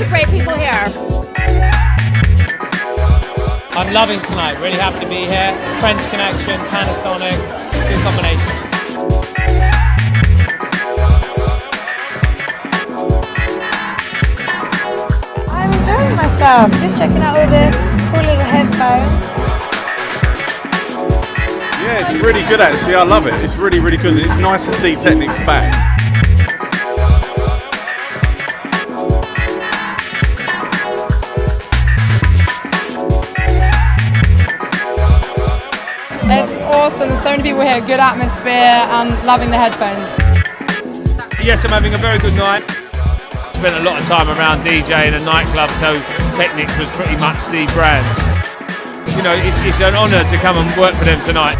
of great people here. I'm loving tonight, really happy to be here. French connection, Panasonic, good combination. I'm enjoying myself, just checking out all the cool little headphones. Yeah, it's really good actually, I love it. It's really, really good. It's nice to see Technics back. It's awesome, there's so many people here, good atmosphere and loving the headphones. Yes, I'm having a very good night. Spent a lot of time around DJing and nightclub, so Technics was pretty much the brand. You know, it's an honour to come and work for them tonight.